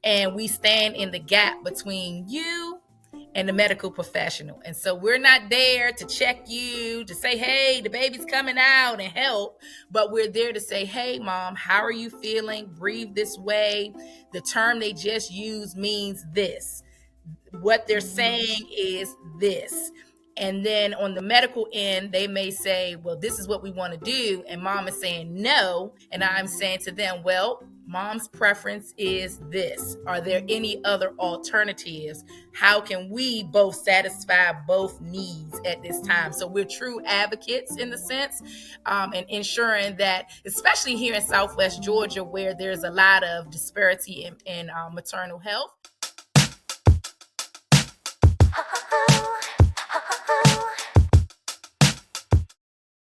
and we stand in the gap between you and the medical professional. And so we're not there to check you, to say, hey, the baby's coming out and help, but we're there to say, hey, mom, how are you feeling? Breathe this way. The term they just used means this. What they're saying is this. And then on the medical end, they may say, well, this is what we want to do. And mom is saying no. And I'm saying to them, well, mom's preference is this. Are there any other alternatives? How can we both satisfy both needs at this time? So we're true advocates in the sense, and ensuring that, especially here in Southwest Georgia, where there's a lot of disparity in maternal health.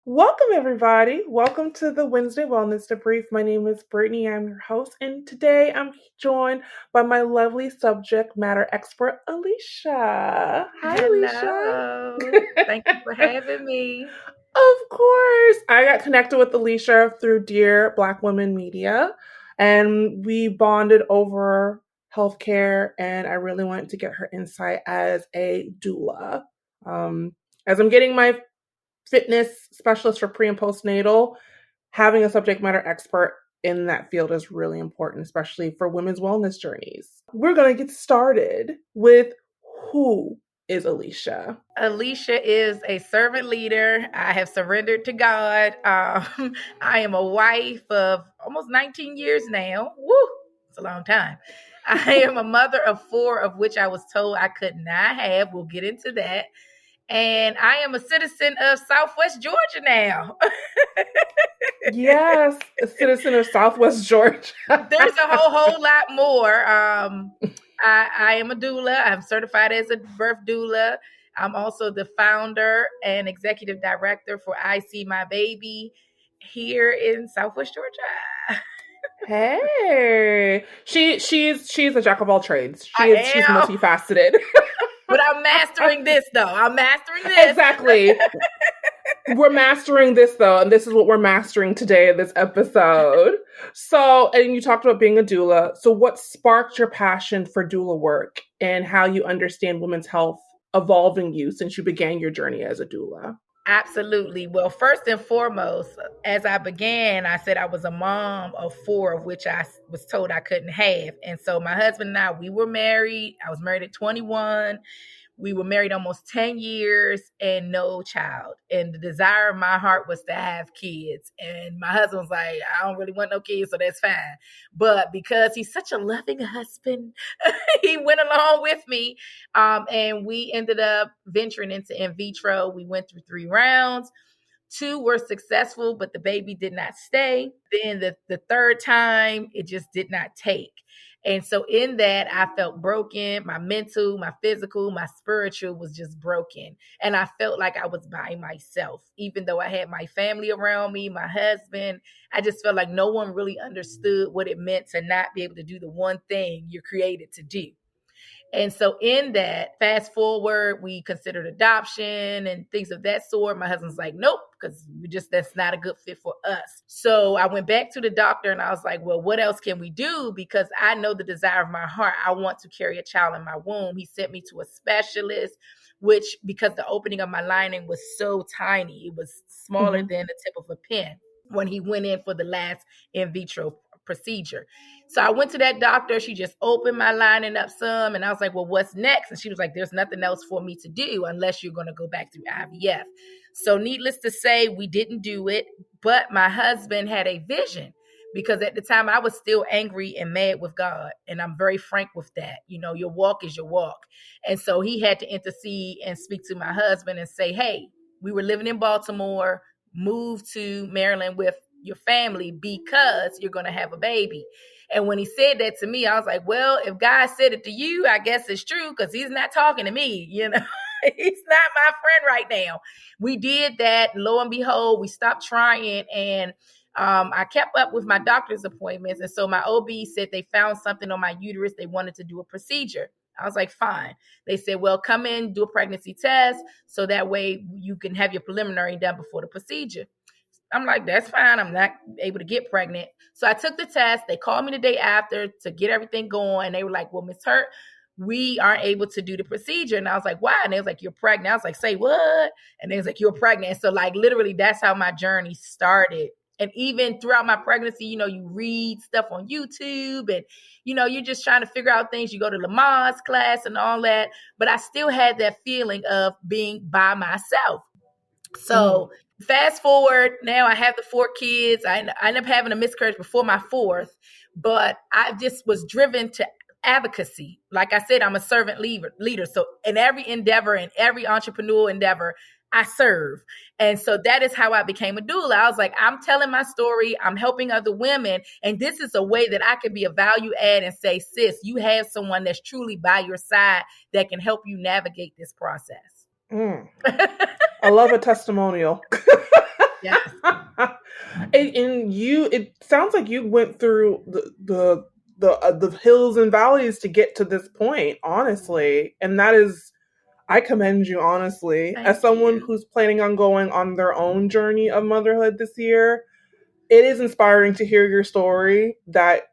Welcome, everybody. Welcome to the Wednesday Wellness Debrief. My name is Brittany. I'm your host, and today I'm joined by my lovely subject matter expert, Alicia. Hi, Hello. Alicia. Thank you for having me. Of course. I got connected with Alicia through Dear Black Women Media, and we bonded over healthcare, and I really wanted to get her insight as a doula. As I'm getting my fitness specialist for pre and postnatal, having a subject matter expert in that field is really important, especially for women's wellness journeys. We're going to get started with who is Alicia. Alicia is a servant leader. I have surrendered to God. I am a wife of almost 19 years now. Woo! It's a long time. I am a mother of 4, of which I was told I could not have. We'll get into that. And I am a citizen of Southwest Georgia now. Yes, a citizen of Southwest Georgia. There's a whole lot more. I am a doula. I'm certified as a birth doula. I'm also the founder and executive director for I See My Baby here in Southwest Georgia. Hey, she's a jack of all trades. She's multifaceted. But I'm mastering this, though. I'm mastering this. Exactly. We're mastering this, though, and this is what we're mastering today in this episode. So, and you talked about being a doula. So what sparked your passion for doula work and how you understand women's health evolving you since you began your journey as a doula? Absolutely. Well, first and foremost, as I began, I said I was a mom of 4, of which I was told I couldn't have. And so my husband and I, we were married. I was married at 21. We were married almost 10 years and no child. And the desire of my heart was to have kids. And my husband was like, I don't really want no kids, so that's fine. But because he's such a loving husband, he went along with me. And we ended up venturing into in vitro. We went through 3 rounds. 2 were successful, but the baby did not stay. Then the third time, it just did not take. And so in that, I felt broken. My mental, my physical, my spiritual was just broken. And I felt like I was by myself, even though I had my family around me, my husband. I just felt like no one really understood what it meant to not be able to do the one thing you're created to do. And so in that, fast forward, we considered adoption and things of that sort. My husband's like, nope, because that's not a good fit for us. So I went back to the doctor and I was like, well, what else can we do? Because I know the desire of my heart. I want to carry a child in my womb. He sent me to a specialist, which because the opening of my lining was so tiny, it was smaller than the tip of a pen when he went in for the last in vitro procedure. So I went to that doctor. She just opened my lining up some. And I was like, well, what's next? And she was like, there's nothing else for me to do unless you're going to go back through IVF. So needless to say, we didn't do it. But my husband had a vision because at the time I was still angry and mad with God. And I'm very frank with that. You know, your walk is your walk. And so he had to intercede and speak to my husband and say, hey, we were living in Baltimore, moved to Maryland with your family because you're going to have a baby. And when he said that to me, I was like, well, if God said it to you, I guess it's true because he's not talking to me, you know. He's not my friend right now. We did that. Lo and behold, we stopped trying. And I kept up with my doctor's appointments. And so my OB said they found something on my uterus. They wanted to do a procedure. I was like, fine. They said, well, come in, do a pregnancy test. So that way you can have your preliminary done before the procedure. I'm like, that's fine. I'm not able to get pregnant. So I took the test. They called me the day after to get everything going. And they were like, well, Miss Hurtt, we aren't able to do the procedure. And I was like, why? And they was like, you're pregnant. I was like, say what? And they was like, you're pregnant. And so like literally that's how my journey started. And even throughout my pregnancy, you know, you read stuff on YouTube and, you know, you're just trying to figure out things. You go to Lamar's class and all that. But I still had that feeling of being by myself. So fast forward, now I have the 4 kids. I ended up having a miscarriage before my 4th, but I just was driven to advocacy. Like I said, I'm a servant leader. So in every endeavor, in every entrepreneurial endeavor, I serve. And so that is how I became a doula. I was like, I'm telling my story. I'm helping other women. And this is a way that I can be a value add and say, sis, you have someone that's truly by your side that can help you navigate this process. I love a testimonial. Yeah. And you, it sounds like you went through the hills and valleys to get to this point, honestly. And that is, I commend you, honestly. Thank As someone you. who's planning on going on their own journey of motherhood this year, it is inspiring to hear your story, that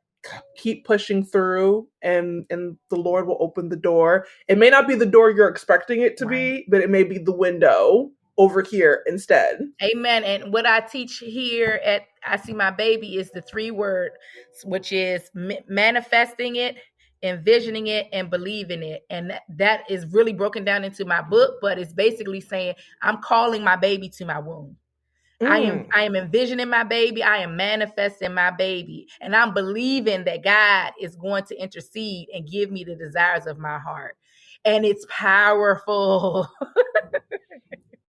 keep pushing through and the Lord will open the door. It may not be the door you're expecting it to be, but it may be the window over here instead. Amen. And what I teach here at I See My Baby is the 3 words, which is manifesting it, envisioning it, and believing it. And that is really broken down into my book, but it's basically saying I'm calling my baby to my womb. I am envisioning my baby. I am manifesting my baby. And I'm believing that God is going to intercede and give me the desires of my heart. And it's powerful.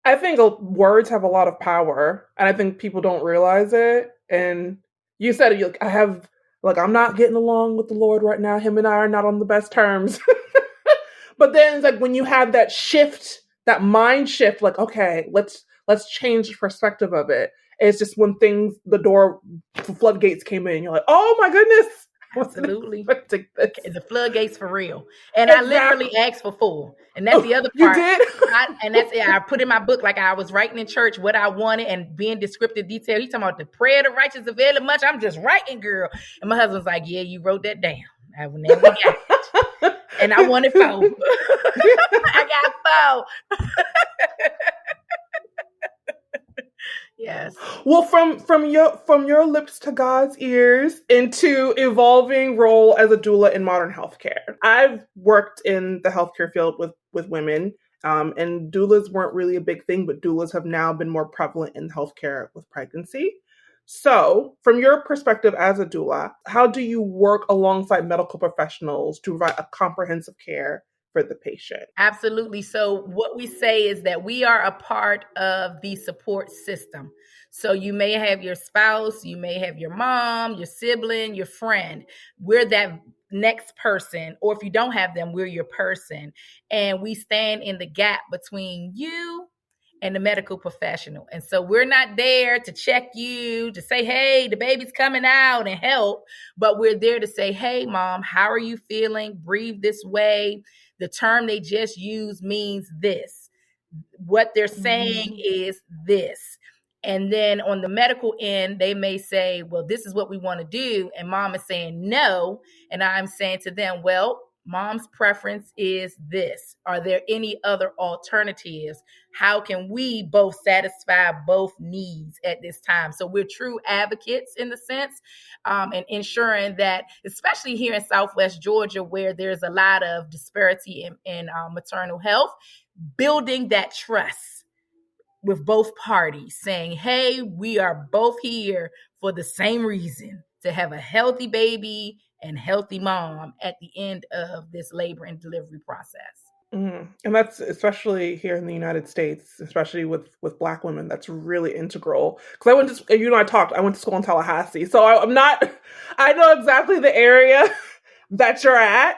I think words have a lot of power, and I think people don't realize it. And you said it, I'm not getting along with the Lord right now. Him and I are not on the best terms. But then it's like when you have that shift, that mind shift, like, okay, let's change the perspective of it. It's just when the floodgates came in, you're like, oh my goodness. Absolutely. The floodgates for real. And Exactly. I literally asked for 4. And that's the other part. You did? I put in my book, like I was writing in church what I wanted and being descriptive detail. He's talking about the prayer of the righteous availeth much. I'm just writing, girl. And my husband's like, yeah, you wrote that down. I never got it. And I wanted 4. I got 4. Yes. Well, from your lips to God's ears into evolving role as a doula in modern healthcare. I've worked in the healthcare field with women, and doulas weren't really a big thing, but doulas have now been more prevalent in healthcare with pregnancy. So, from your perspective as a doula, how do you work alongside medical professionals to provide a comprehensive care for the patient? Absolutely. So what we say is that we are a part of the support system. So you may have your spouse, you may have your mom, your sibling, your friend. We're that next person, or if you don't have them, we're your person. And we stand in the gap between you and the medical professional. And so we're not there to check you, to say, hey, the baby's coming out and help, but we're there to say, hey, mom, how are you feeling? Breathe this way. The term they just used means this. What they're saying is this. And then on the medical end, they may say, well, this is what we want to do. And mom is saying no. And I'm saying to them, well, mom's preference is this. Are there any other alternatives? How can we both satisfy both needs at this time? So we're true advocates in the sense, and ensuring that, especially here in Southwest Georgia, where there's a lot of disparity in maternal health, building that trust with both parties, saying, hey, we are both here for the same reason, to have a healthy baby and healthy mom at the end of this labor and delivery process. And that's especially here in the United States, especially with Black women, that's really integral. Because I went to school in Tallahassee, so I know exactly the area that you're at.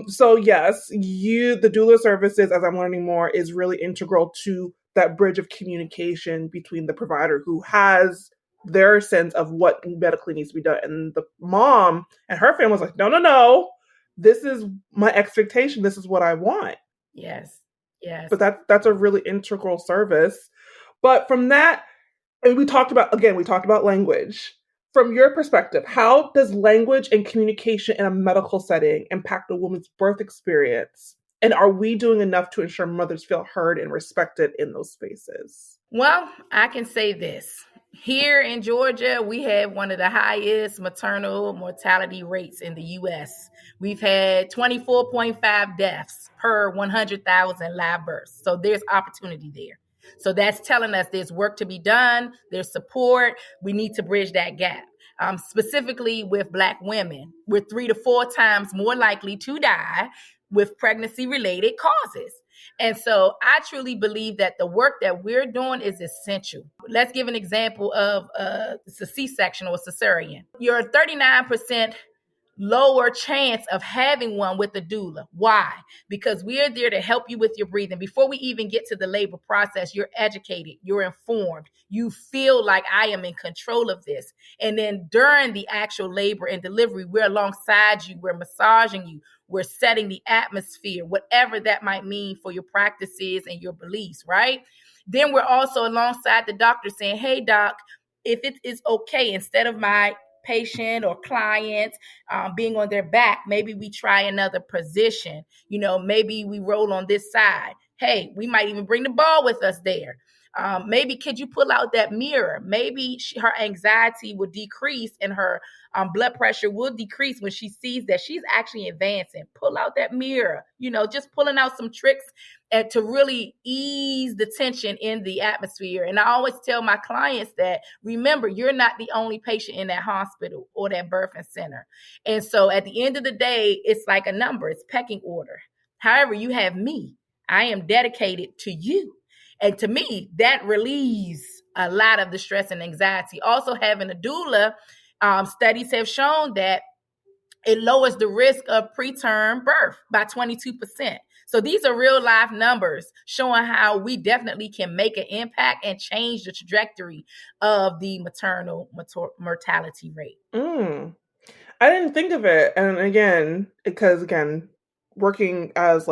So yes, the doula services, as I'm learning more, is really integral to that bridge of communication between the provider who has their sense of what medically needs to be done, and the mom and her family was like, no, this is my expectation, this is what I want. Yes. But that's a really integral service. But from that, And we talked about language. From your perspective, how does language and communication in a medical setting impact a woman's birth experience? And are we doing enough to ensure mothers feel heard and respected in those spaces? Well, I can say this. Here in Georgia, we have one of the highest maternal mortality rates in the U.S. We've had 24.5 deaths per 100,000 live births. So there's opportunity there. So that's telling us there's work to be done, there's support. We need to bridge that gap. Specifically with Black women, we're 3 to 4 times more likely to die with pregnancy-related causes. And so I truly believe that the work that we're doing is essential. Let's give an example of a C-section or cesarean. You're 39% lower chance of having one with a doula. Why? Because we're there to help you with your breathing. Before we even get to the labor process, you're educated, you're informed, you feel like I am in control of this. And then during the actual labor and delivery, we're alongside you, we're massaging you, we're setting the atmosphere, whatever that might mean for your practices and your beliefs, right? Then we're also alongside the doctor saying, hey, doc, if it is okay, instead of my patient or client being on their back, maybe we try another position. Maybe we roll on this side. Hey, we might even bring the ball with us there. Maybe could you pull out that mirror? Maybe her anxiety will decrease and her blood pressure will decrease when she sees that she's actually advancing. Pull out that mirror, just pulling out some tricks and to really ease the tension in the atmosphere. And I always tell my clients that, remember, you're not the only patient in that hospital or that birthing center. And so at the end of the day, it's like a number, it's pecking order. However, you have me. I am dedicated to you. And to me, that relieves a lot of the stress and anxiety. Also, having a doula, studies have shown that it lowers the risk of preterm birth by 22%. So these are real life numbers showing how we definitely can make an impact and change the trajectory of the maternal mortality rate. I didn't think of it. And because working as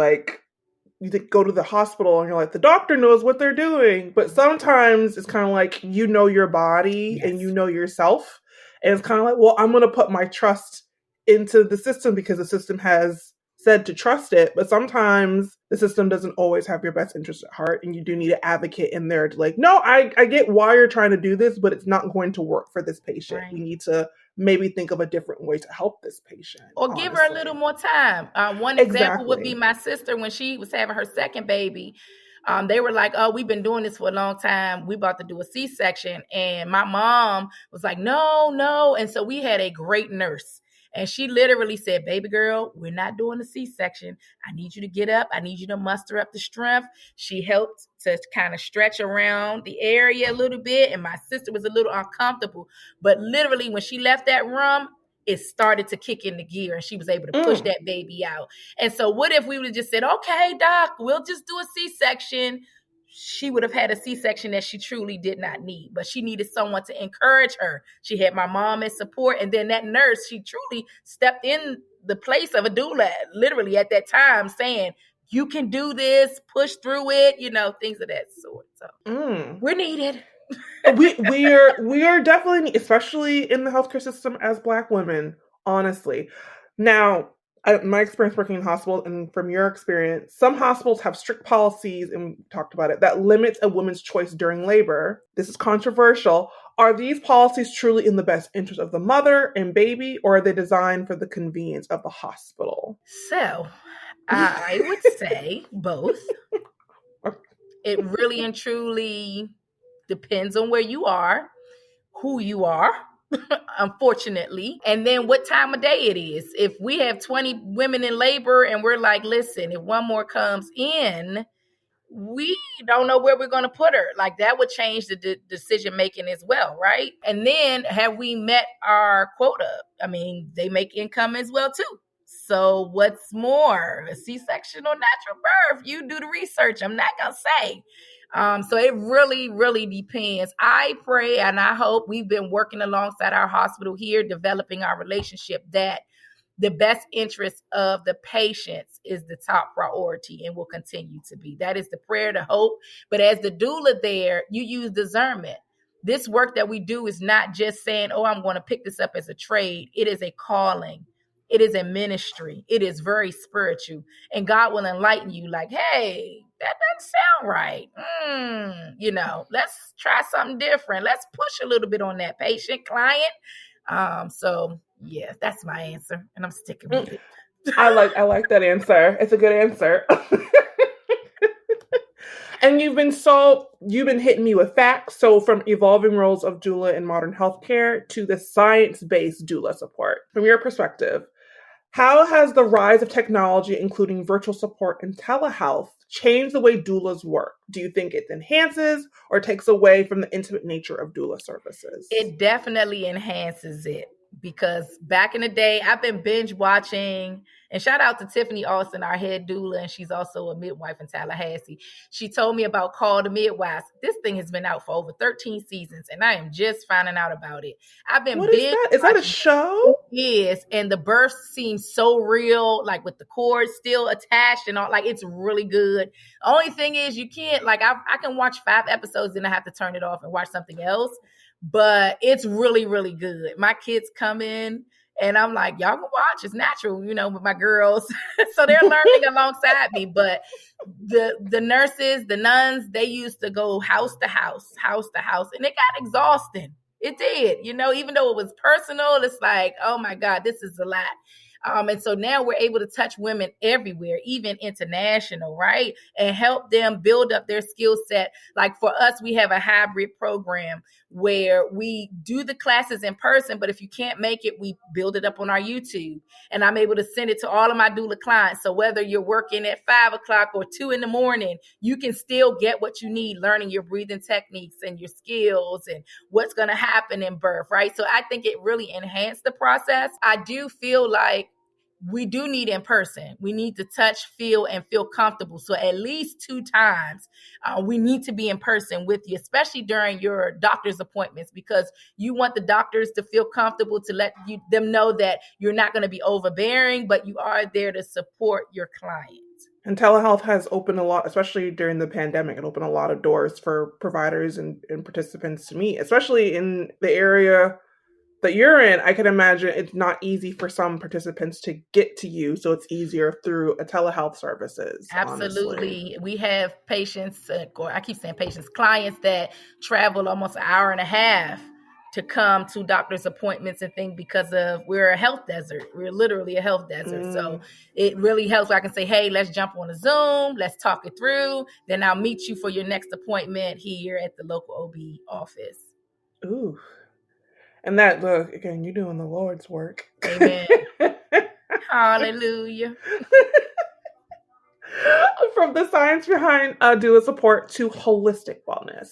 you go to the hospital and you're like, the doctor knows what they're doing. But sometimes it's kind of like, your body and yourself. And it's kind of like, well, I'm going to put my trust into the system because the system has said to trust it. But sometimes the system doesn't always have your best interest at heart. And you do need an advocate in there to no, I get why you're trying to do this, but it's not going to work for this patient. Right. We need to maybe think of a different way to help this patient. Or give her a little more time. One example would be my sister when she was having her second baby. They were like, oh, we've been doing this for a long time. We about to do a C-section. And my mom was like, no. And so we had a great nurse. And she literally said, baby girl, we're not doing a C-section. I need you to get up. I need you to muster up the strength. She helped to kind of stretch around the area a little bit. And my sister was a little uncomfortable. But literally, when she left that room, it started to kick into gear and she was able to push that baby out. And so what if we would have just said, okay, doc, we'll just do a C-section? She would have had a C-section that she truly did not need, but she needed someone to encourage her. She had my mom as support. And then that nurse, she truly stepped in the place of a doula, literally at that time saying, you can do this, push through it, things of that sort. So we're needed. we are definitely, especially in the healthcare system as Black women, honestly. Now, my experience working in hospitals, and from your experience, some hospitals have strict policies, and we talked about it, that limits a woman's choice during labor. This is controversial. Are these policies truly in the best interest of the mother and baby, or are they designed for the convenience of the hospital? So, I would say both. It really and truly depends on where you are, who you are, unfortunately, and then what time of day it is. If we have 20 women in labor and we're like, listen, if one more comes in, we don't know where we're going to put her. Like, that would change the decision making as well, right? And then have we met our quota? I mean, they make income as well too. So what's more, a C-section or natural birth? You do the research. I'm not going to say. So it really, really depends. I pray and I hope we've been working alongside our hospital here, developing our relationship, that the best interest of the patients is the top priority and will continue to be. That is the prayer, the hope. But as the doula there, you use discernment. this work that we do is not just saying, oh, I'm going to pick this up as a trade. It is a calling. It is a ministry. It is very spiritual. And God will enlighten you like, hey, that doesn't sound right. Let's try something different. Let's push a little bit on that patient client. So yeah, that's my answer. And I'm sticking with it. I like that answer. It's a good answer. And you've been hitting me with facts. So from evolving roles of doula in modern healthcare to the science-based doula support. From your perspective, how has the rise of technology, including virtual support and telehealth, changed the way doulas work? Do you think it enhances or takes away from the intimate nature of doula services? It definitely enhances it, because back in the day, I've been binge watching, and shout out to Tiffany Austin, our head doula, and she's also a midwife in Tallahassee. She told me about Call the Midwives. This thing has been out for over 13 seasons, and I am just finding out about it. I've been What is that? Is that a show? Yes, and the births seem so real, like with the cord still attached and all. Like, it's really good. Only thing is, you can't, like, I can watch 5 episodes, then I have to turn it off and watch something else. But it's really, really good. My kids come in and I'm like, y'all can watch. It's natural, with my girls. So they're learning alongside me. But the nurses, the nuns, they used to go house to house. And it got exhausting. It did, even though it was personal, it's like, oh my God, this is a lot. And so now we're able to touch women everywhere, even international, right? And help them build up their skill set. Like for us, we have a hybrid program where we do the classes in person, but if you can't make it, we build it up on our YouTube. And I'm able to send it to all of my doula clients. So whether you're working at 5 o'clock or 2 in the morning, you can still get what you need, learning your breathing techniques and your skills and what's going to happen in birth, right? So I think it really enhanced the process. I do feel like we do need in person. We need to touch, feel, and feel comfortable. So at least 2 times, we need to be in person with you, especially during your doctor's appointments, because you want the doctors to feel comfortable, to let them know that you're not going to be overbearing, but you are there to support your clients. And telehealth has opened a lot, especially during the pandemic. It opened a lot of doors for providers and participants to meet, especially in the area that you're in. I can imagine it's not easy for some participants to get to you, so it's easier through a telehealth services. Absolutely. Honestly. We have patients, or I keep saying patients, clients that travel almost an hour and a half to come to doctor's appointments and things because we're a health desert. We're literally a health desert. So it really helps. I can say, hey, let's jump on a Zoom. Let's talk it through. Then I'll meet you for your next appointment here at the local OB office. Ooh. And that, look, again, you're doing the Lord's work. Amen. Hallelujah. From the science behind doula support to holistic wellness.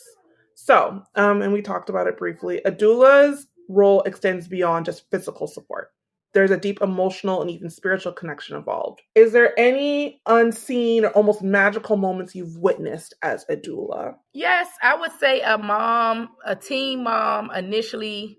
So, and we talked about it briefly, a doula's role extends beyond just physical support. There's a deep emotional and even spiritual connection involved. Is there any unseen or almost magical moments you've witnessed as a doula? Yes, I would say a teen mom initially,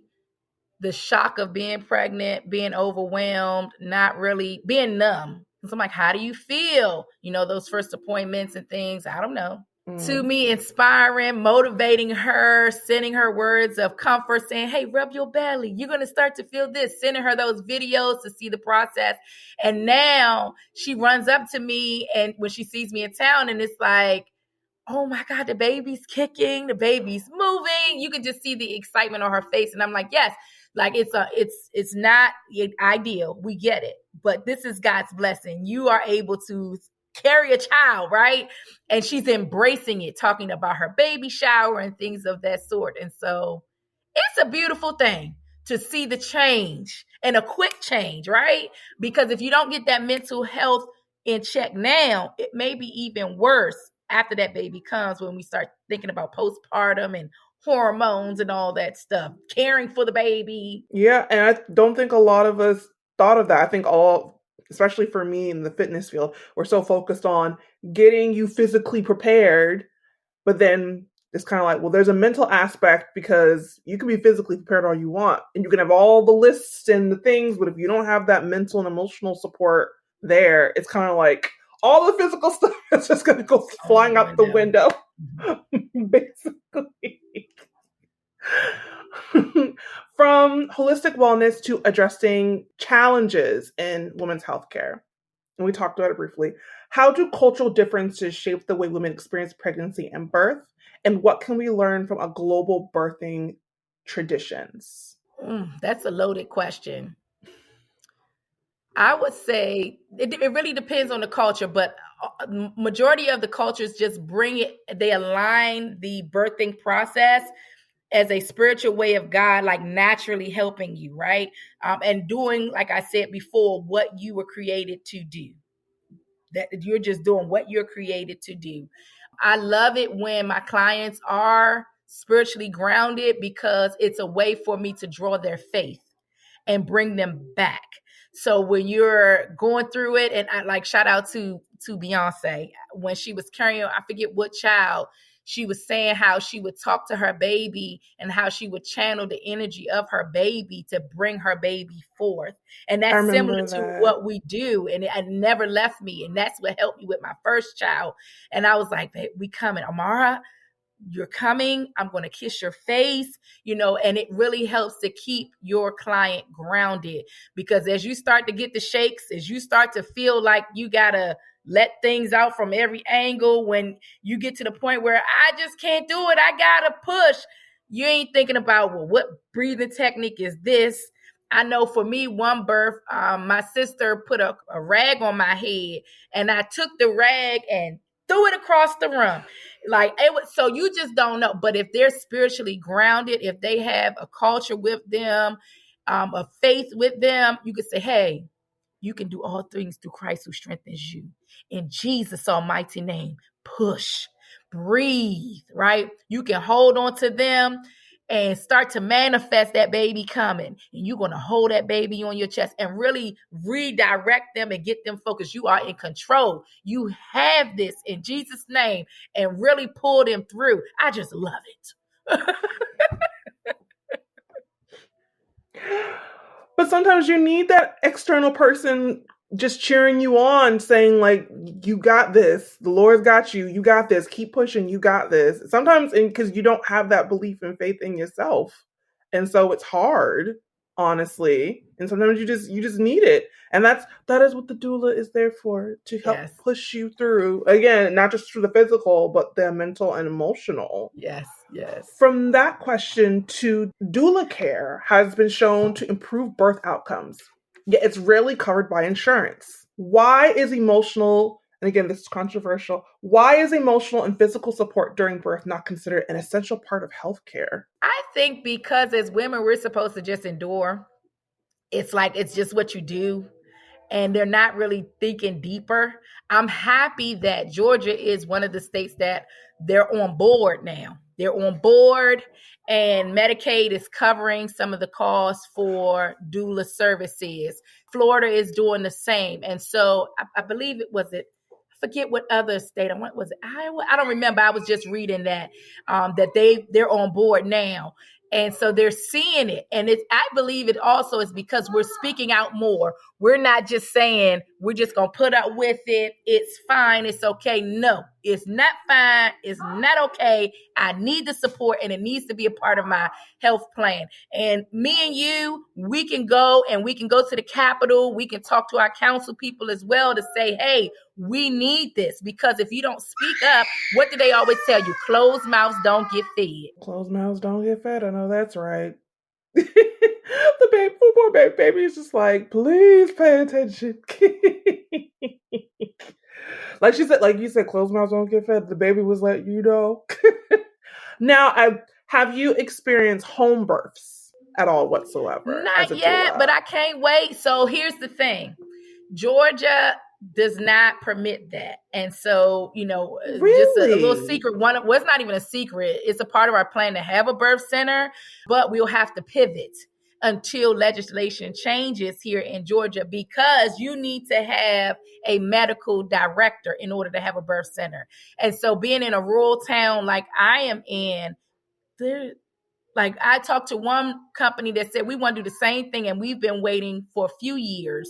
the shock of being pregnant, being overwhelmed, not really being numb. So I'm like, how do you feel? Those first appointments and things, I don't know. To me, inspiring, motivating her, sending her words of comfort, saying, hey, rub your belly. You're going to start to feel this, sending her those videos to see the process. And now she runs up to me, and when she sees me in town, and it's like, oh my God, the baby's kicking, the baby's moving. You can just see the excitement on her face. And I'm like, yes, like it's not ideal. We get it. But this is God's blessing. You are able to carry a child, right? And she's embracing it, talking about her baby shower and things of that sort. And so it's a beautiful thing to see the change, and a quick change, right? Because if you don't get that mental health in check now, it may be even worse after that baby comes, when we start thinking about postpartum and hormones and all that stuff, caring for the baby. Yeah, and I don't think a lot of us thought of that. I think especially for me in the fitness field, we're so focused on getting you physically prepared, but then it's kind of like, well, there's a mental aspect, because you can be physically prepared all you want, and you can have all the lists and the things, but if you don't have that mental and emotional support there, it's kind of like all the physical stuff is just going to go flying out the window, basically. From holistic wellness to addressing challenges in women's healthcare. And we talked about it briefly. How do cultural differences shape the way women experience pregnancy and birth? And what can we learn from a global birthing traditions? That's a loaded question. I would say it really depends on the culture, but majority of the cultures just they align the birthing process as a spiritual way of God, like naturally helping you, right? And doing, like I said before, what you were created to do. That you're just doing what you're created to do. I love it when my clients are spiritually grounded because it's a way for me to draw their faith and bring them back. So when you're going through it, and I like shout out to Beyonce when she was carrying, I forget what child, she was saying how she would talk to her baby and how she would channel the energy of her baby to bring her baby forth. And that's similar to what we do. And it never left me. And that's what helped me with my first child. And I was like, we coming, Amara, you're coming, I'm going to kiss your face, and it really helps to keep your client grounded, because as you start to get the shakes, as you start to feel like you got to let things out from every angle, when you get to the point where I just can't do it, I got to push, you ain't thinking about, well, what breathing technique is this? I know for me, one birth, my sister put a rag on my head, and I took the rag and threw it across the room. Like it was, so you just don't know. But if they're spiritually grounded, if they have a culture with them, a faith with them, you could say, hey, you can do all things through Christ who strengthens you. In Jesus' almighty name, push, breathe, right? You can hold on to them and start to manifest that baby coming. And you're going to hold that baby on your chest and really redirect them and get them focused. You are in control. You have this in Jesus' name, and really pull them through. I just love it. But sometimes you need that external person just cheering you on, saying like, you got this, the Lord's got you, you got this, keep pushing, you got this. Sometimes because you don't have that belief and faith in yourself. And so it's hard, honestly. And sometimes you just need it. And that is what the doula is there for, to help push you through. Again, not just through the physical, but the mental and emotional. Yes. From that question to doula care has been shown to improve birth outcomes, yet it's rarely covered by insurance. Why is emotional, and again, this is controversial, why is emotional and physical support during birth not considered an essential part of healthcare? I think because as women, we're supposed to just endure. It's like, it's just what you do. And they're not really thinking deeper. I'm happy that Georgia is one of the states that they're on board now. They're on board, and Medicaid is covering some of the costs for doula services. Florida is doing the same. And so I believe I forget what other state, was it Iowa? I don't remember. I was just reading that they're on board now. And so they're seeing it. And I believe it also is because we're speaking out more. We're not just saying we're just going to put up with it. It's fine. It's okay. No, it's not fine. It's not okay. I need the support, and it needs to be a part of my health plan. And me and you, we can go to the Capitol. We can talk to our council people as well to say, hey, we need this, because if you don't speak up, what do they always tell you? Closed mouths don't get fed. Closed mouths don't get fed. I know that's right. The poor baby is just like, please pay attention. Like you said, closed mouths don't get fed. The baby was like, Now, have you experienced home births at all whatsoever? Not yet, but I can't wait. So here's the thing. Georgia does not permit that. And so, really? Just a little secret. It's not even a secret. It's a part of our plan to have a birth center, but we'll have to pivot until legislation changes here in Georgia, because you need to have a medical director in order to have a birth center. And so being in a rural town like I am in, I talked to one company that said we want to do the same thing, and we've been waiting for a few years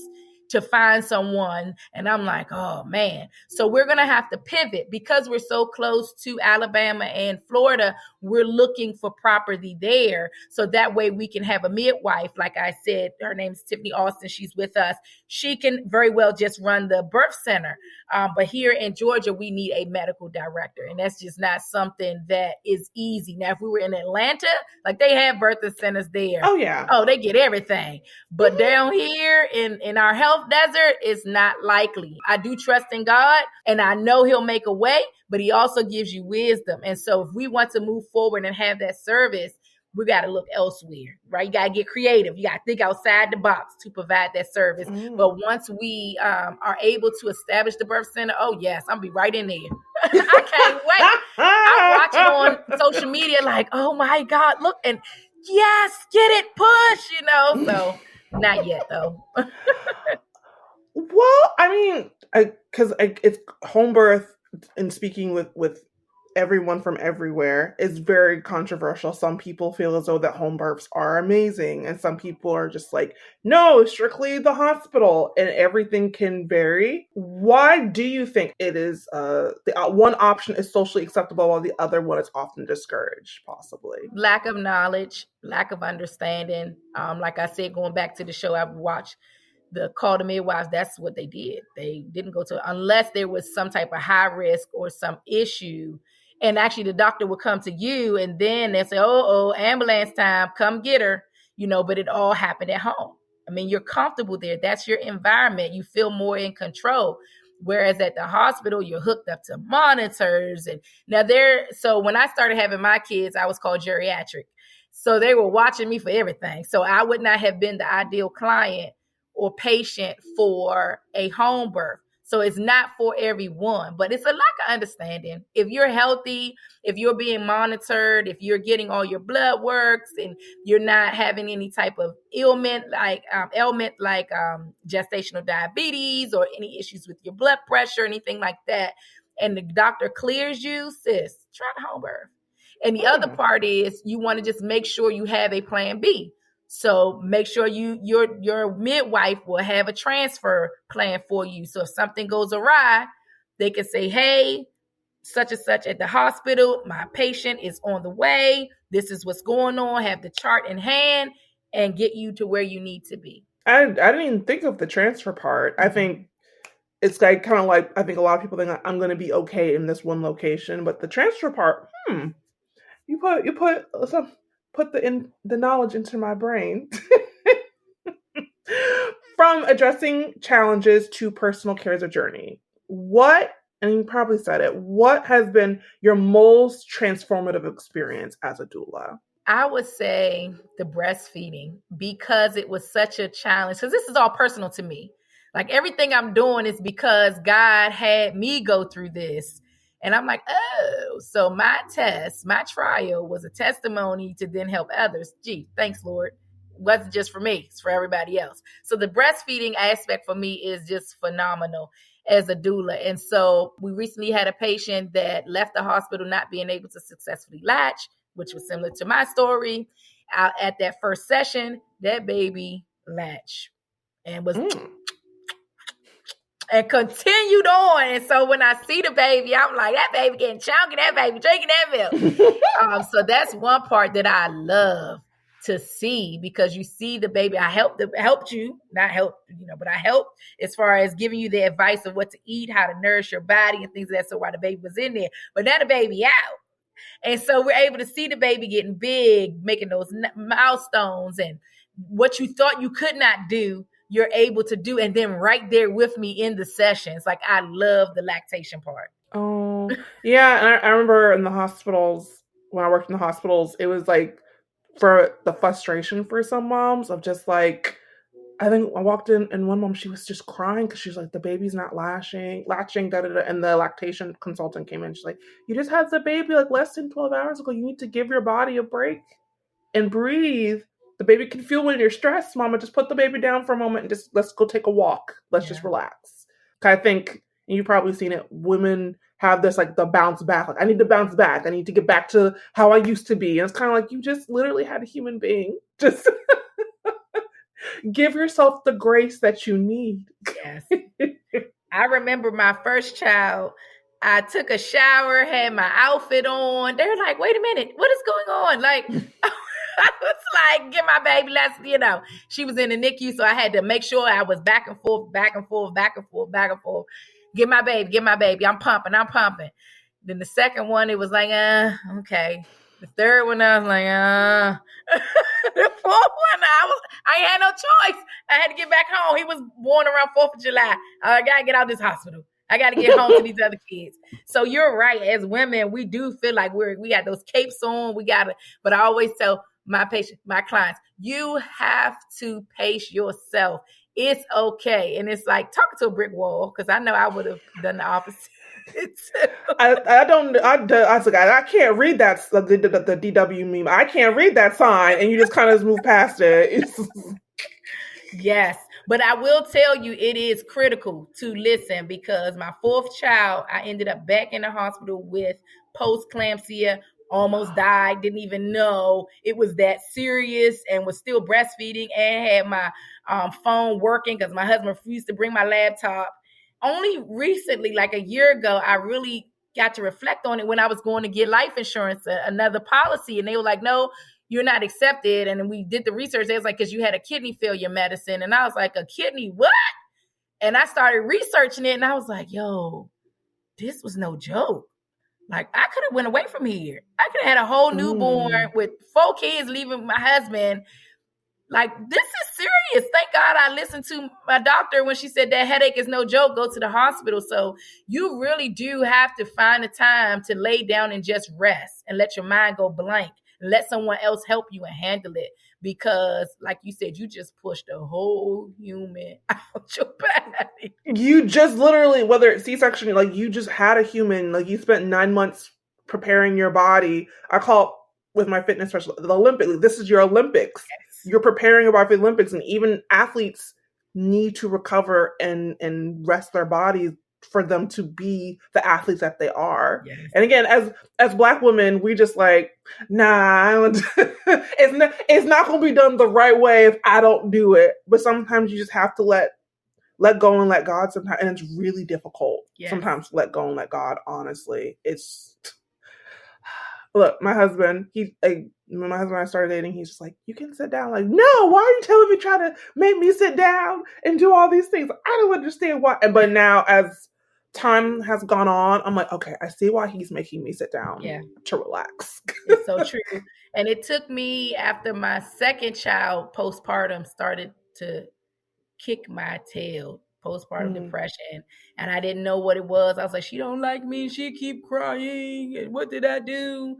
to find someone. And I'm like, oh man. So we're going to have to pivot because we're so close to Alabama and Florida. We're looking for property there. So that way we can have a midwife. Like I said, her name is Tiffany Austin. She's with us. She can very well just run the birth center. But here in Georgia, we need a medical director. And that's just not something that is easy. Now, if we were in Atlanta, like they have birthing centers there. Oh, yeah. Oh, they get everything. But down here in our health desert, it's not likely. I do trust in God, and I know he'll make a way, but he also gives you wisdom. And so if we want to move forward and have that service, we got to look elsewhere, right? You got to get creative. You got to think outside the box to provide that service. But once we are able to establish the birth center, oh, yes, I'll be right in there. I can't wait. I'm watching on social media like, oh, my God, look, and yes, get it, push, So not yet, though. Well, I mean, because it's home birth and speaking with everyone from everywhere is very controversial. Some people feel as though that home births are amazing, and some people are just like, no, strictly the hospital, and everything can vary. Why do you think it is the one option is socially acceptable while the other one is often discouraged, possibly? Lack of knowledge, lack of understanding. Like I said, going back to the show I've watched, the Call to Midwives, that's what they did. They didn't go to, unless there was some type of high risk or some issue. And actually the doctor would come to you and then they'll say, oh, ambulance time, come get her, but it all happened at home. I mean, you're comfortable there. That's your environment. You feel more in control. Whereas at the hospital, you're hooked up to monitors. And now so when I started having my kids, I was called geriatric. So they were watching me for everything. So I would not have been the ideal client or patient for a home birth. So it's not for everyone, but it's a lack of understanding. If you're healthy, if you're being monitored, if you're getting all your blood works and you're not having any type of ailment like gestational diabetes or any issues with your blood pressure, anything like that, and the doctor clears you, sis, try the home birth. And the other part is you want to just make sure you have a plan B. So make sure your midwife will have a transfer plan for you. So if something goes awry, they can say, hey, such and such at the hospital, my patient is on the way. This is what's going on. Have the chart in hand and get you to where you need to be. I didn't even think of the transfer part. I think it's like kind of like, I think a lot of people think I'm going to be okay in this one location, but the transfer part, you put the knowledge into my brain. From addressing challenges to personal care as a journey, and you probably said it, what has been your most transformative experience as a doula? I would say the breastfeeding, because it was such a challenge. Because this is all personal to me. Like everything I'm doing is because God had me go through this. And I'm like, oh, so my trial was a testimony to then help others. Gee, thanks, Lord. It wasn't just for me, it's for everybody else. So the breastfeeding aspect for me is just phenomenal as a doula. And so we recently had a patient that left the hospital not being able to successfully latch, which was similar to my story. At that first session, that baby latched and was... and continued on. And so when I see the baby, I'm like, that baby getting chunky, that baby drinking that milk. So that's one part that I love to see, because you see the baby. I helped you, not help, but I helped as far as giving you the advice of what to eat, how to nourish your body and things like that. So while the baby was in there, but now the baby out. And so we're able to see the baby getting big, making those milestones, and what you thought you could not do, you're able to do, and then right there with me in the sessions. Like, I love the lactation part. Oh, yeah. And I remember in the hospitals, when I worked in the hospitals, it was like for the frustration for some moms of just like, I think I walked in and one mom, she was just crying because she was like, the baby's not latching, and the lactation consultant came in. She's like, you just had the baby like less than 12 hours ago. You need to give your body a break and breathe. The baby can feel when you're stressed, mama. Just put the baby down for a moment and just let's go take a walk. Let's just relax. I think, and you've probably seen it, women have this like the bounce back. Like, I need to bounce back. I need to get back to how I used to be. And it's kind of like you just literally had a human being just Give yourself the grace that you need. Yes. I remember my first child. I took a shower, had my outfit on. They're like, wait a minute, what is going on? Like, I was like, get my baby, she was in the NICU, so I had to make sure I was back and forth, back and forth, back and forth, back and forth. Get my baby. I'm pumping. Then the second one, it was like, okay. The third one, I was like, The fourth one, I ain't had no choice. I had to get back home. He was born around 4th of July. I got to get out of this hospital. I got to get home to these other kids. So you're right. As women, we do feel like we got those capes on. But I always tell my clients, you have to pace yourself. It's okay. And it's like talking to a brick wall, because I know I would have done the opposite. I can't read that, the DW meme. I can't read that sign, and you just kind of move past it. Yes, but I will tell you, it is critical to listen, because my 4th child, I ended up back in the hospital with post-eclampsia, almost died, didn't even know it was that serious, and was still breastfeeding, and had my phone working because my husband refused to bring my laptop. Only recently, like a year ago, I really got to reflect on it when I was going to get life insurance, another policy. And they were like, no, you're not accepted. And we did the research. They was like, because you had a kidney failure medicine. And I was like, a kidney what? And I started researching it, and I was like, yo, this was no joke. Like, I could have went away from here. I could have had a whole newborn with 4 kids, leaving my husband. Like, this is serious. Thank God I listened to my doctor when she said that headache is no joke. Go to the hospital. So you really do have to find a time to lay down and just rest and let your mind go blank. And let someone else help you and handle it. Because, like you said, you just pushed a whole human out your body. You just literally, whether it's C-section, like you just had a human, like you spent 9 months preparing your body. I call it, with my fitness specialist, the Olympics. This is your Olympics. Yes. You're preparing your body for the Olympics, and even athletes need to recover and rest their bodies for them to be the athletes that they are. Yes. And again, as Black women, we just like, nah, it's not going to be done the right way if I don't do it. But sometimes you just have to let go and let God sometimes. And it's really difficult sometimes to let go and let God, honestly. Look, my husband, when my husband and I started dating, he's just like, you can sit down. Like, no, why are you telling me, trying to make me sit down and do all these things? I don't understand why. But now, as time has gone on, I'm like, okay, I see why he's making me sit down to relax. It's so true. And it took me, after my second child, postpartum, started to kick my tail. Postpartum depression, and I didn't know what it was. I was like, she don't like me, she keep crying, and what did I do?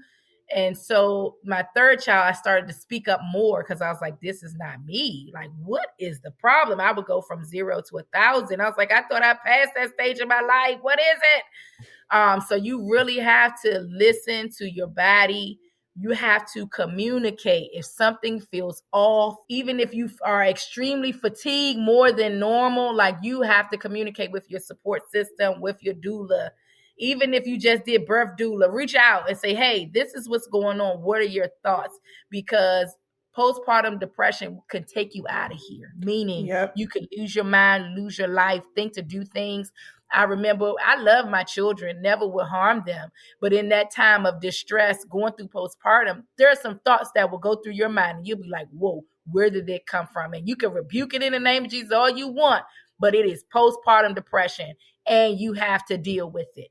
And so my third child, I started to speak up more, because I was like, this is not me. Like, what is the problem? I would go from 0 to 1,000. I was like, I thought I passed that stage of my life. What is it? So you really have to listen to your body. You have to communicate if something feels off, even if you are extremely fatigued more than normal. Like, you have to communicate with your support system, with your doula. Even if you just did birth doula, reach out and say, hey, this is what's going on. What are your thoughts? Because postpartum depression can take you out of here, meaning you could lose your mind, lose your life, think to do things. I remember, I love my children, never would harm them. But in that time of distress, going through postpartum, there are some thoughts that will go through your mind, and you'll be like, whoa, where did it come from? And you can rebuke it in the name of Jesus all you want, but it is postpartum depression, and you have to deal with it.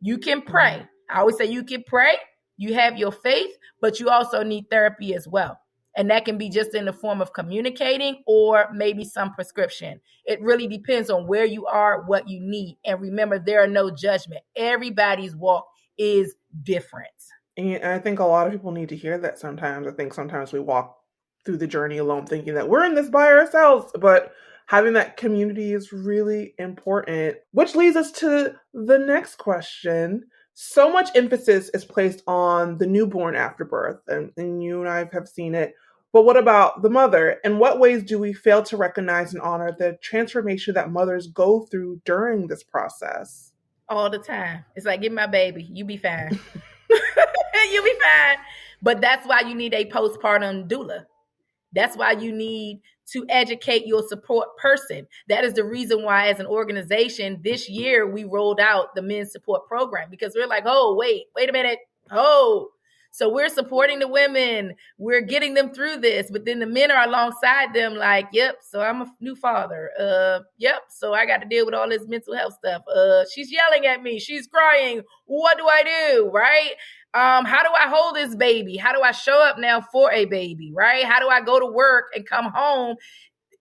You can pray. I always say you can pray, you have your faith, but you also need therapy as well. And that can be just in the form of communicating, or maybe some prescription. It really depends on where you are, what you need. And remember, there are no judgment. Everybody's walk is different. And I think a lot of people need to hear that sometimes. I think sometimes we walk through the journey alone thinking that we're in this by ourselves, but having that community is really important. Which leads us to the next question. So much emphasis is placed on the newborn after birth, and you and I have seen it. But what about the mother? In what ways do we fail to recognize and honor the transformation that mothers go through during this process? All the time. It's like, give my baby, you be fine. You'll be fine. But that's why you need a postpartum doula. That's why you need to educate your support person. That is the reason why, as an organization, this year we rolled out the men's support program, because we're like, oh, wait a minute. Oh, so we're supporting the women. We're getting them through this, but then the men are alongside them like, yep, so I'm a new father. Yep, so I got to deal with all this mental health stuff. She's yelling at me. She's crying. What do I do, right? How do I hold this baby? How do I show up now for a baby, right? How do I go to work and come home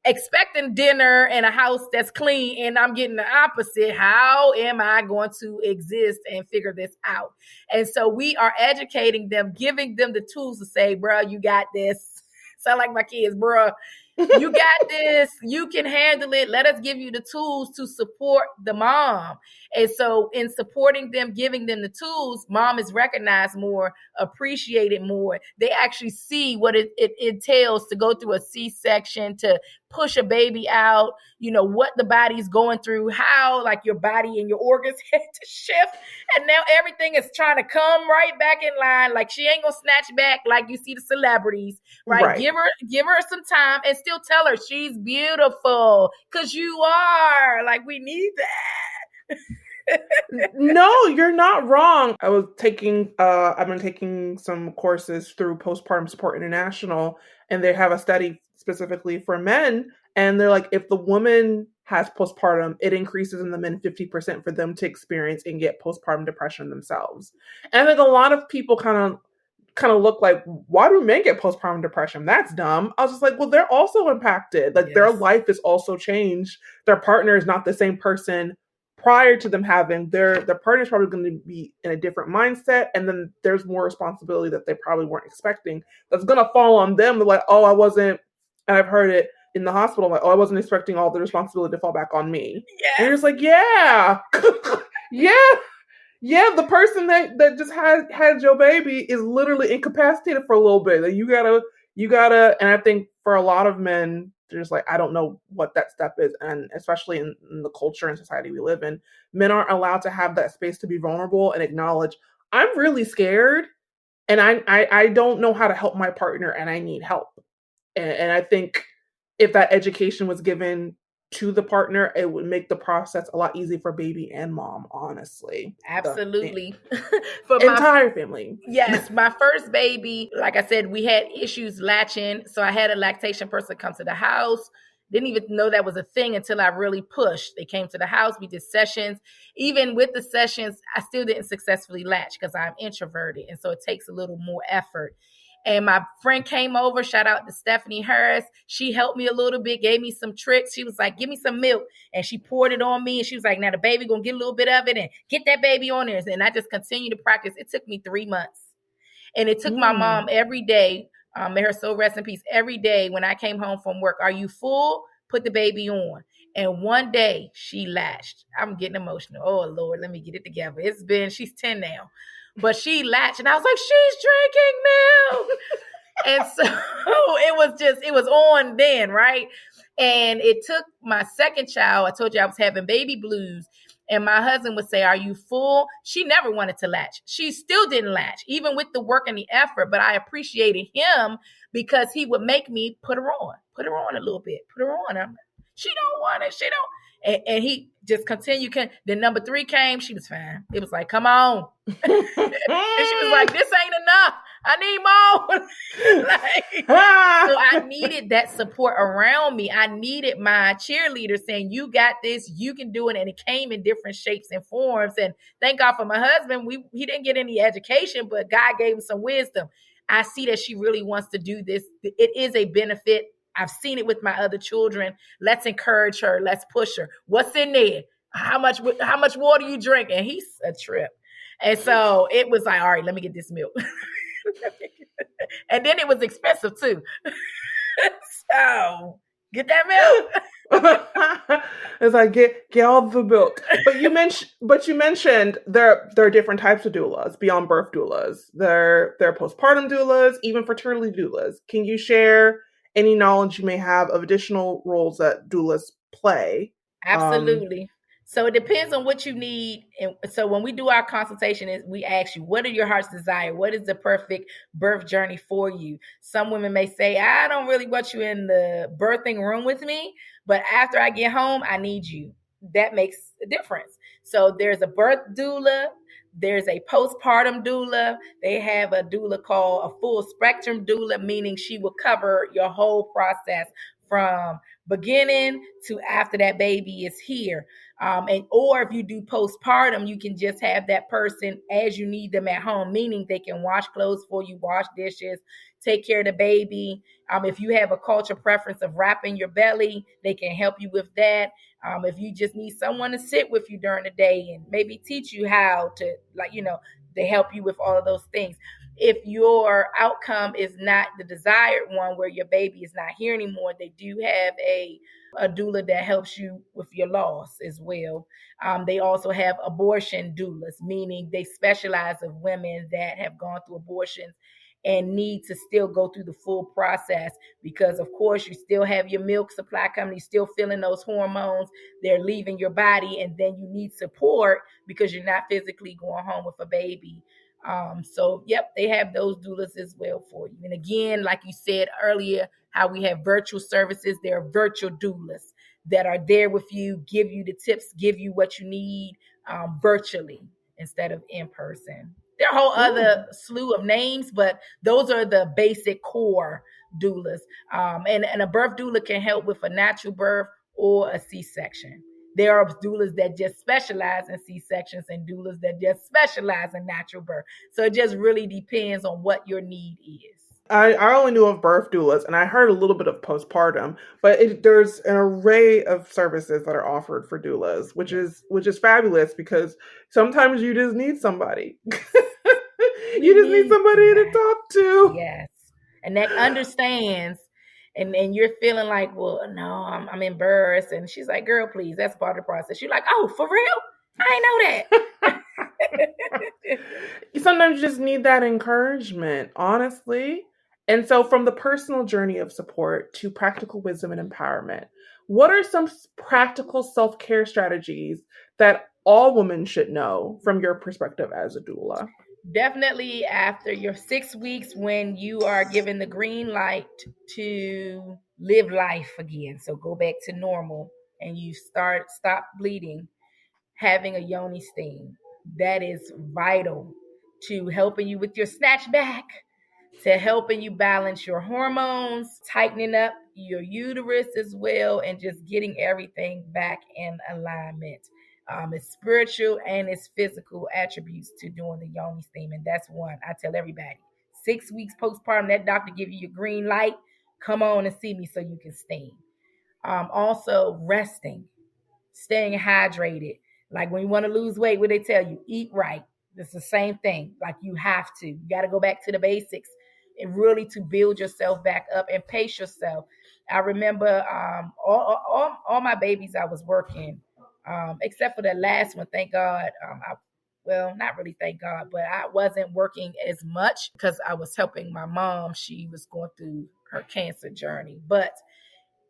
expecting dinner in a house that's clean, and I'm getting the opposite? How am I going to exist and figure this out? And so we are educating them, giving them the tools to say, bro, you got this. Sound like my kids, bro. You got this. You can handle it. Let us give you the tools to support the mom. And so in supporting them, giving them the tools, mom is recognized more, appreciated more. They actually see what it entails to go through a C-section, to push a baby out, what the body's going through, how like your body and your organs had to shift. And now everything is trying to come right back in line. Like she ain't gonna snatch back like you see the celebrities, right? Give her some time and still tell her she's beautiful, because you are. Like, we need that. No, you're not wrong. I've been taking some courses through Postpartum Support International, and they have a study specifically for men. And they're like, if the woman has postpartum, it increases in the men 50% for them to experience and get postpartum depression themselves. And then a lot of people kind of look like, why do men get postpartum depression? That's dumb. I was just like, well, they're also impacted. Like, their life is also changed. Their partner is not the same person prior to them having their partner is probably going to be in a different mindset. And then there's more responsibility that they probably weren't expecting that's going to fall on them. They're like, oh, I wasn't, and I've heard it in the hospital, like, oh, I wasn't expecting all the responsibility to fall back on me. Yes. And you're just like, yeah, yeah. The person that just had your baby is literally incapacitated for a little bit. Like, you gotta, and I think for a lot of men, they're just like, I don't know what that step is. And especially in the culture and society we live in, men aren't allowed to have that space to be vulnerable and acknowledge, I'm really scared and I don't know how to help my partner and I need help. And I think if that education was given to the partner, it would make the process a lot easier for baby and mom, honestly. Absolutely. For my entire family. Yes. My first baby, like I said, we had issues latching. So I had a lactation person come to the house. Didn't even know that was a thing until I really pushed. They came to the house. We did sessions. Even with the sessions, I still didn't successfully latch because I'm introverted. And so it takes a little more effort. And my friend came over, shout out to Stephanie Harris. She helped me a little bit, gave me some tricks. She was like, give me some milk. And she poured it on me. And she was like, now the baby going to get a little bit of it and get that baby on there. And I just continued to practice. It took me 3 months. And it took my mom every day, may her soul rest in peace, every day when I came home from work, are you full? Put the baby on. And one day she latched. I'm getting emotional. Oh, Lord, let me get it together. She's 10 now. But she latched and I was like, she's drinking milk. And so it was on then, right? And it took my second child. I told you I was having baby blues. And my husband would say, are you full? She never wanted to latch. She still didn't latch, even with the work and the effort. But I appreciated him because he would make me put her on a little bit, put her on. She don't want it. She don't. And he just continued. Then number 3 came. She was fine. It was like, come on. And she was like, this ain't enough. I need more. So I needed that support around me. I needed my cheerleader saying, you got this, you can do it. And it came in different shapes and forms. And thank God for my husband. He didn't get any education, but God gave him some wisdom. I see that she really wants to do this. It is a benefit. I've seen it with my other children. Let's encourage her. Let's push her. What's in there? How much water you drink? And he's a trip. And so it was like, all right, let me get this milk. And then it was expensive too. So get that milk. It's like get all the milk. But you mentioned there are different types of doulas beyond birth doulas. There are postpartum doulas, even fertility doulas. Can you share any knowledge you may have of additional roles that doulas play? Absolutely. So it depends on what you need. And so when we do our consultation, we ask you, what are your heart's desire? What is the perfect birth journey for you? Some women may say, I don't really want you in the birthing room with me, but after I get home, I need you. That makes a difference. So there's a birth doula. There's a postpartum doula. They have a doula called a full spectrum doula, meaning she will cover your whole process from beginning to after that baby is here. Or if you do postpartum, you can just have that person as you need them at home, meaning they can wash clothes for you, wash dishes, take care of the baby. If you have a culture preference of wrapping your belly, they can help you with that. If you just need someone to sit with you during the day and maybe teach you how to, they help you with all of those things. If your outcome is not the desired one where your baby is not here anymore, they do have a doula that helps you with your loss as well. They also have abortion doulas, meaning they specialize in women that have gone through abortions and need to still go through the full process because, of course, you still have your milk supply coming, you're still feeling those hormones, they're leaving your body, and then you need support because you're not physically going home with a baby. So, yep, they have those doulas as well for you. And again, like you said earlier, how we have virtual services, there are virtual doulas that are there with you, give you the tips, give you what you need virtually instead of in person. There are a whole other slew of names, but those are the basic core doulas. And a birth doula can help with a natural birth or a C-section. There are doulas that just specialize in C-sections and doulas that just specialize in natural birth. So it just really depends on what your need is. I only knew of birth doulas, and I heard a little bit of postpartum, but there's an array of services that are offered for doulas, which is fabulous because sometimes you just need somebody. You just need somebody to talk to. Yes, and that understands. And you're feeling like, well, no, I'm embarrassed. And she's like, girl, please, that's part of the process. You're like, oh, for real? I know that. Sometimes you just need that encouragement, honestly. And so from the personal journey of support to practical wisdom and empowerment, what are some practical self-care strategies that all women should know from your perspective as a doula? Definitely after your 6 weeks when you are given the green light to live life again. So go back to normal and you stop bleeding, having a yoni steam. That is vital to helping you with your snatch back, to helping you balance your hormones, tightening up your uterus as well, and just getting everything back in alignment. It's spiritual and it's physical attributes to doing the yoni steam, and that's one I tell everybody. 6 weeks postpartum, that doctor give you your green light. Come on and see me so you can steam. Also, resting, staying hydrated. Like when you want to lose weight, what they tell you, eat right. It's the same thing. Like you have to. You got to go back to the basics and really to build yourself back up and pace yourself. I remember all my babies I was working, except for the last one, thank God. Not really thank God, but I wasn't working as much because I was helping my mom. She was going through her cancer journey. But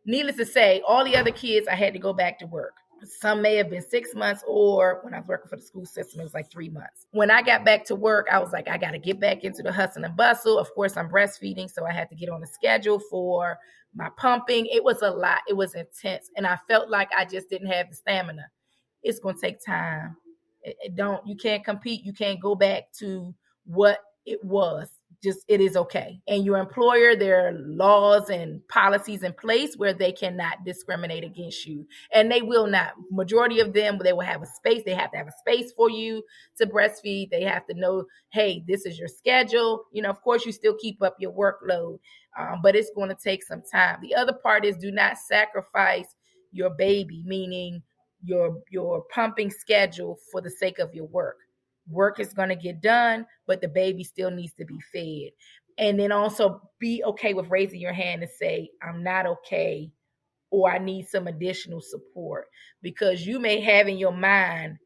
needless to say, all the other kids, I had to go back to work. Some may have been 6 months, or when I was working for the school system, it was like 3 months. When I got back to work, I was like, I got to get back into the hustle and bustle. Of course, I'm breastfeeding, so I had to get on a schedule for my pumping. It was a lot. It was intense. And I felt like I just didn't have the stamina. It's going to take time. You can't compete. You can't go back to what it was. Just, it is okay. And your employer, there are laws and policies in place where they cannot discriminate against you. And they will not. Majority of them, they will have a space. They have to have a space for you to breastfeed. They have to know, hey, this is your schedule. Of course, you still keep up your workload, but it's going to take some time. The other part is do not sacrifice your baby, meaning your pumping schedule for the sake of your work. Work is going to get done, but the baby still needs to be fed. And then also be okay with raising your hand and say, I'm not okay, or I need some additional support, because you may have in your mind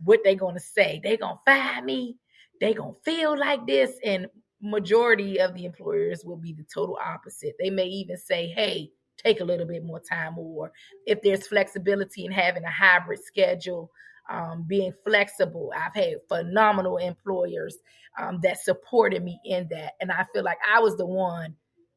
what they're going to say. They're going to fire me. They're going to feel like this. And majority of the employers will be the total opposite. They may even say, hey, take a little bit more time, or if there's flexibility in having a hybrid schedule, being flexible. I've had phenomenal employers that supported me in that. And I feel like I was the one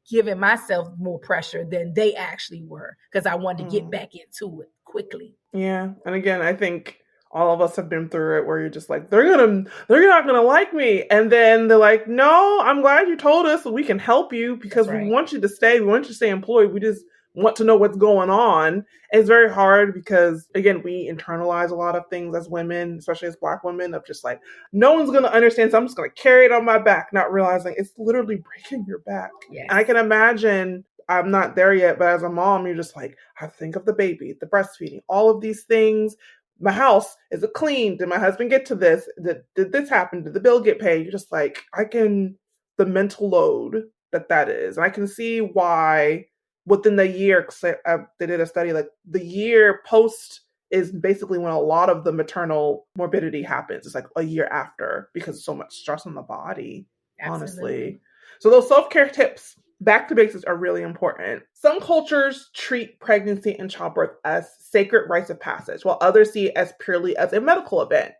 giving myself more pressure than they actually were, because I wanted to get back into it quickly. Yeah. And again, I think all of us have been through it where you're just like, they're not gonna like me. And then they're like, no, I'm glad you told us so we can help you, because we want you to stay. We want you to stay employed. We just want to know what's going on. It's very hard because, again, we internalize a lot of things as women, especially as Black women, of just like, no one's going to understand, so I'm just going to carry it on my back, not realizing it's literally breaking your back. Yes. I can imagine, I'm not there yet, but as a mom, you're just like, I think of the baby, the breastfeeding, all of these things. My house, is it clean? Did my husband get to this? Did this happen? Did the bill get paid? You're just like, the mental load that is. And I can see why within the year, because they did a study, like the year post is basically when a lot of the maternal morbidity happens. It's like a year after, because so much stress on the body, honestly. So those self-care tips, back to basics, are really important. Some cultures treat pregnancy and childbirth as sacred rites of passage, while others see it as purely as a medical event.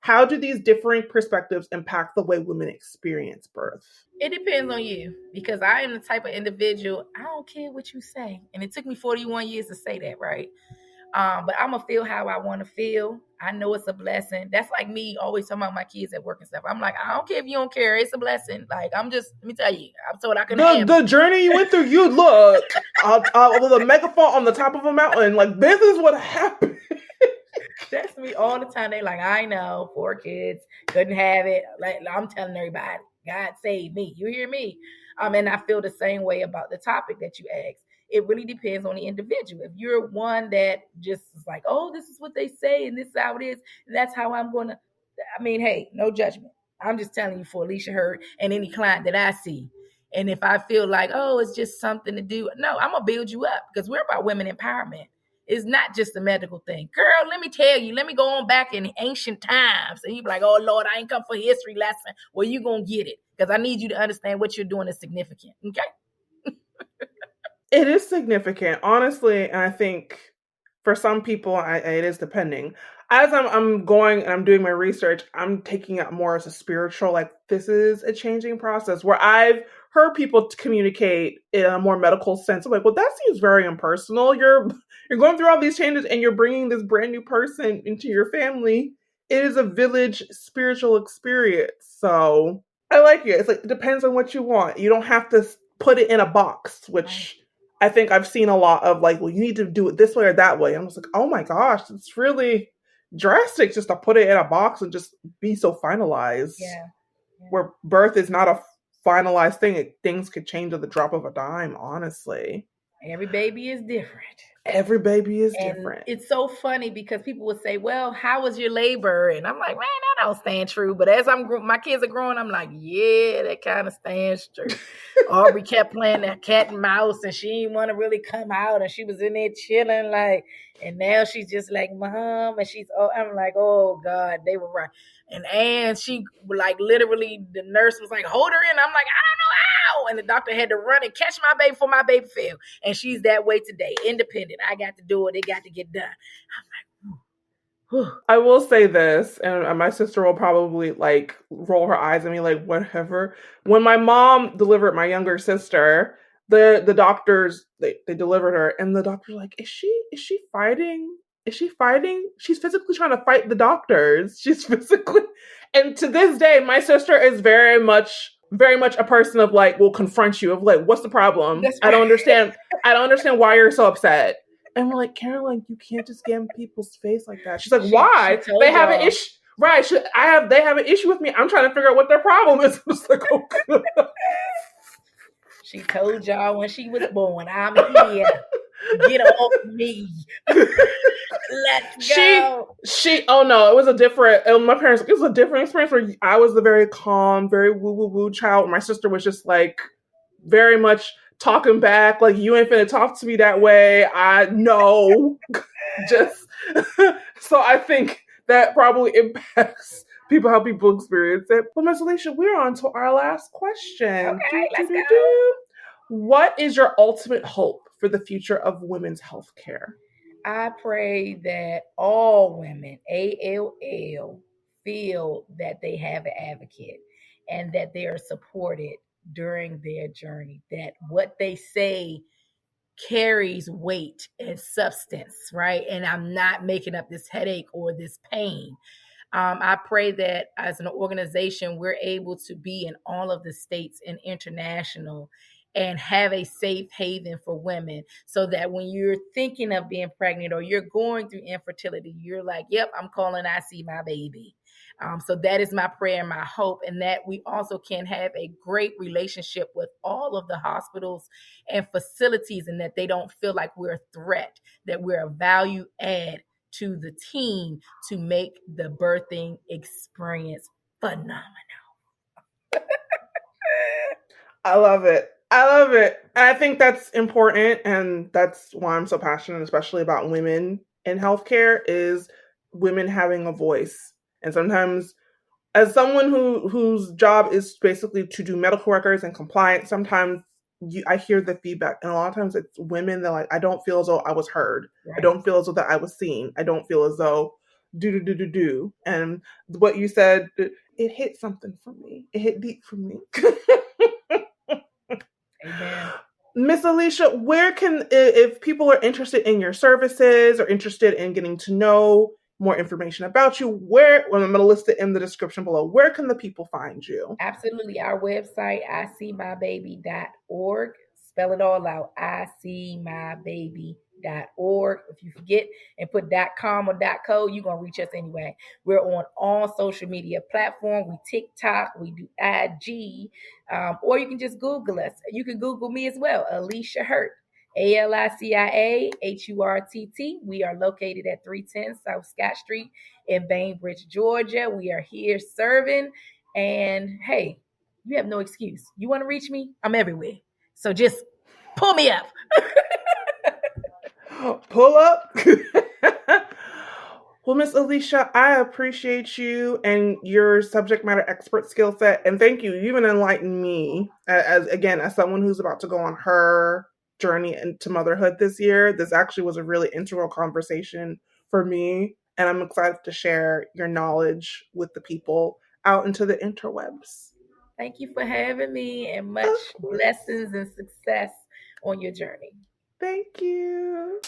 How do these differing perspectives impact the way women experience birth? It depends on you, because I am the type of individual, I don't care what you say. And it took me 41 years to say that, right? But I'm going to feel how I want to feel. I know it's a blessing. That's like me always talking about my kids at work and stuff. I'm like, I don't care if you don't care. It's a blessing. Like, let me tell you, I'm told I can the journey you went through, you look, with a megaphone on the top of a mountain. Like, this is what happened. That's me all the time. They like, I know, 4 kids, couldn't have it. Like, I'm telling everybody, God save me. You hear me? And I feel the same way about the topic that you asked. It really depends on the individual. If you're one that just is like, oh, this is what they say and this is how it is, and that's how I'm going to, hey, no judgment. I'm just telling you for Alicia Hurtt and any client that I see. And if I feel like, oh, it's just something to do, no, I'm going to build you up, because we're about women empowerment. It's not just a medical thing. Girl, let me tell you, let me go on back in ancient times. And you be like, oh, Lord, I ain't come for a history lesson. Well, you going to get it, because I need you to understand what you're doing is significant. Okay? It is significant, honestly. And I think for some people, it is depending. As I'm going and I'm doing my research, I'm taking it more as a spiritual, like, this is a changing process, where I've heard people communicate in a more medical sense. I'm like, well, that seems very impersonal. You're going through all these changes and you're bringing this brand new person into your family. It is a village spiritual experience. So I like it. It's like, it depends on what you want. You don't have to put it in a box, which I think I've seen a lot of, like, well, you need to do it this way or that way. And I was like, oh my gosh, it's really drastic just to put it in a box and just be so finalized. Yeah. Where birth is not a finalized thing. Things could change at the drop of a dime, honestly. Every baby is different. Every baby is different. It's so funny because people would say, well, how was your labor? And I'm like, man, that don't stand true. But as my kids are growing, I'm like, yeah, that kind of stands true. Aubrey kept playing that cat and mouse, and she didn't want to really come out, and she was in there chilling, like, and now she's just like, Mom, and I'm like, oh God, they were right. And she, like, literally, the nurse was like, hold her in. I'm like, I don't know how. And the doctor had to run and catch my baby before my baby fell. And she's that way today, independent. I got to do it. It got to get done. I'm like, whew. I will say this, and my sister will probably, like, roll her eyes at me like, whatever. When my mom delivered my younger sister, the doctors, they delivered her, and the doctor was like, is she fighting? Is she fighting? She's physically trying to fight the doctors. She's physically, and to this day, my sister is very much a person of, like, will confront you of, like, what's the problem? Right. I don't understand why you're so upset. And we're like, Caroline, you can't just get in people's face like that. She's like, why? They have an issue. Right. They have an issue with me. I'm trying to figure out what their problem is. I'm just like, oh, God. She told y'all when she was born, I'm here. Get off me. Let's go. Oh no, it was a different, my parents, it was a different experience where I was the very calm, very woo child. My sister was just, like, very much talking back, like, you ain't finna talk to me that way. I know. Just, so I think that probably impacts how people experience it. But Ms. Alicia, we're on to our last question. Okay, let's go. What is your ultimate hope for the future of women's healthcare? I pray that all women, ALL, feel that they have an advocate and that they are supported during their journey, that what they say carries weight and substance, right? And I'm not making up this headache or this pain. I pray that as an organization, we're able to be in all of the states and international and have a safe haven for women so that when you're thinking of being pregnant or you're going through infertility, you're like, yep, I'm calling, I see my baby. So that is my prayer and my hope, and that we also can have a great relationship with all of the hospitals and facilities, and that they don't feel like we're a threat, that we're a value add to the team to make the birthing experience phenomenal. I love it. I love it. I think that's important, and that's why I'm so passionate, especially about women in healthcare, is women having a voice. And sometimes, as someone whose job is basically to do medical records and compliance, sometimes I hear the feedback, and a lot of times it's women that like, I don't feel as though I was heard. I Right. don't feel as though that I was seen. I don't feel as though do. And what you said, it hit something for me. It hit deep for me. Amen. Miss Alicia, where can, if people are interested in your services or interested in getting to know more information about you, where, well, I'm going to list it in the description below, where can the people find you? Absolutely. Our website, iseemybaby.org. Spell it all out. iseemybaby.org. If you forget and put .com or .co, you're going to reach us anyway. We're on all social media platforms. We TikTok, we do IG, or you can just Google us. You can Google me as well, Alicia Hurtt. ALICIAHURTT. We are located at 310 South Scott Street in Bainbridge, Georgia. We are here serving. And hey, you have no excuse. You want to reach me? I'm everywhere. So just pull me up. Pull up. Well, Miss Alicia, I appreciate you and your subject matter expert skill set. And thank you. You even enlightened me as someone who's about to go on her journey into motherhood this year. This actually was a really integral conversation for me. And I'm excited to share your knowledge with the people out into the interwebs. Thank you for having me, and much Of course. blessings and success on your journey. Thank you.